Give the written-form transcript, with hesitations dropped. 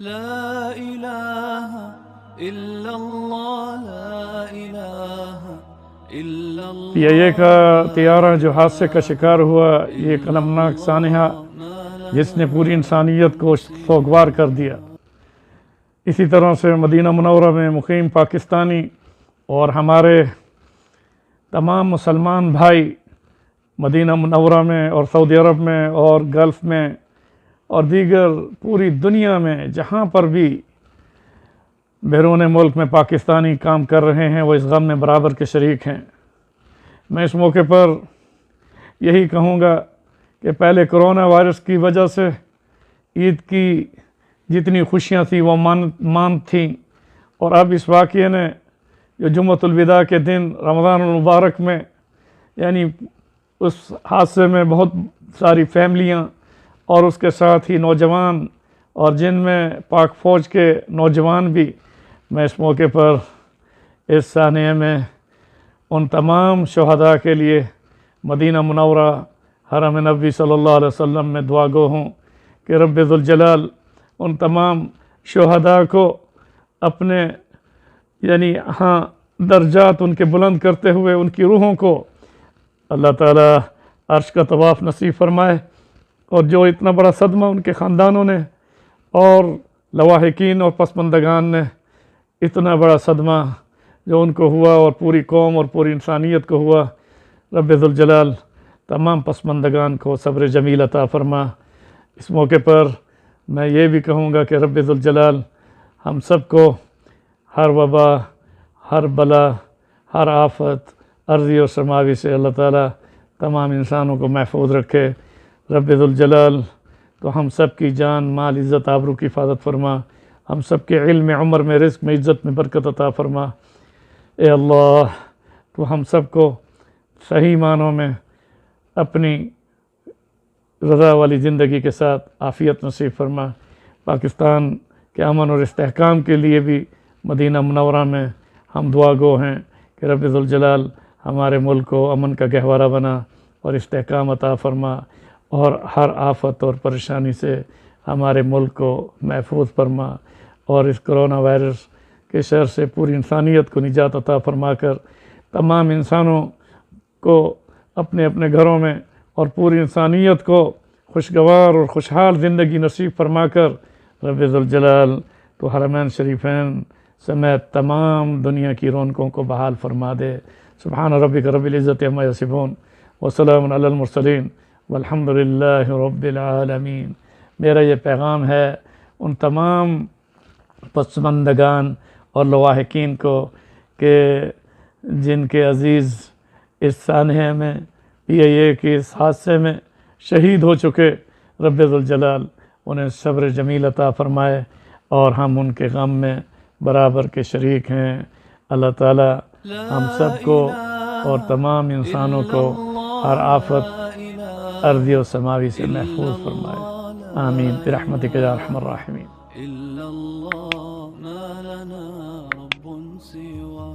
لا إله إلا الله لا إله إلا الله پی آئی اے کا طیارہ جو حادثے کا شکار ہوا، یہ ایک المناک سانحہ جس نے پوری انسانیت کو سوگوار کر دیا۔ اسی طرح سے مدینہ منورہ میں مقیم پاکستانی اور ہمارے تمام مسلمان بھائی مدینہ منورہ میں اور سعودی عرب میں اور گلف میں اور دیگر پوری دنیا میں جہاں پر بھی بیرون ملک میں پاکستانی کام کر رہے ہیں وہ اس غم میں برابر کے شریک ہیں۔ میں اس موقع پر یہی کہوں گا کہ پہلے کرونا وائرس کی وجہ سے عید کی جتنی خوشیاں تھیں وہ مان تھیں، اور اب اس واقعے نے جو جمعۃ الوداع کے دن رمضان المبارک میں یعنی اس حادثے میں بہت ساری فیملیاں اور اس کے ساتھ ہی نوجوان اور جن میں پاک فوج کے نوجوان بھی، میں اس موقع پر اس سانحے میں ان تمام شہداء کے لیے مدینہ منورہ حرم نبی صلی اللہ علیہ وسلم میں دعا گو ہوں کہ رب ذوالجلال ان تمام شہداء کو اپنے یعنی درجات ان کے بلند کرتے ہوئے ان کی روحوں کو اللہ تعالیٰ عرش کا طواف نصیب فرمائے، اور جو اتنا بڑا صدمہ ان کے خاندانوں نے اور لواحقین اور پسماندگان نے اتنا بڑا صدمہ جو ان کو ہوا اور پوری قوم اور پوری انسانیت کو ہوا، رب ذوالجلال تمام پسماندگان کو صبر جمیل عطا فرما۔ اس موقع پر میں یہ بھی کہوں گا کہ رب ذوالجلال ہم سب کو ہر وبا، ہر بلا، ہر آفت ارضی اور سماوی سے اللہ تعالیٰ تمام انسانوں کو محفوظ رکھے۔ رب ذوالجلال تو ہم سب کی جان، مال، عزت، آبرو کی حفاظت فرما، ہم سب کے علم، عمر میں، رزق میں، عزت میں برکت عطا فرما۔ اے اللہ تو ہم سب کو صحیح معنوں میں اپنی رضا والی زندگی کے ساتھ عافیت نصیب فرما۔ پاکستان کے امن اور استحکام کے لیے بھی مدینہ منورہ میں ہم دعا گو ہیں کہ رب ذوالجلال ہمارے ملک کو امن کا گہوارہ بنا اور استحکام عطا فرما، اور ہر آفت اور پریشانی سے ہمارے ملک کو محفوظ فرما، اور اس کرونا وائرس کے شر سے پوری انسانیت کو نجات عطا فرما کر تمام انسانوں کو اپنے اپنے گھروں میں اور پوری انسانیت کو خوشگوار اور خوشحال زندگی نصیب فرما کر رب ذوالجلال تو حرمین شریفین سمیت تمام دنیا کی رونقوں کو بحال فرما دے۔ سبحان ربک رب العزت عما یصفون وسلام علی المرسلین والحمد للہ رب العالمین۔ میرا یہ پیغام ہے ان تمام پسماندگان اور لواحقین کو کہ جن کے عزیز اس سانحے میں پی آئی اے کے اس حادثے میں شہید ہو چکے، رب ذوالجلال انہیں صبر جمیل عطا فرمائے، اور ہم ان کے غم میں برابر کے شریک ہیں۔ اللہ تعالیٰ ہم سب کو اور تمام انسانوں کو ہر آفت ارضی و سماوی سے محفوظ فرمائے، آمین برحمتک یا ارحم الراحمین۔ إلا الله ما لنا رب سواه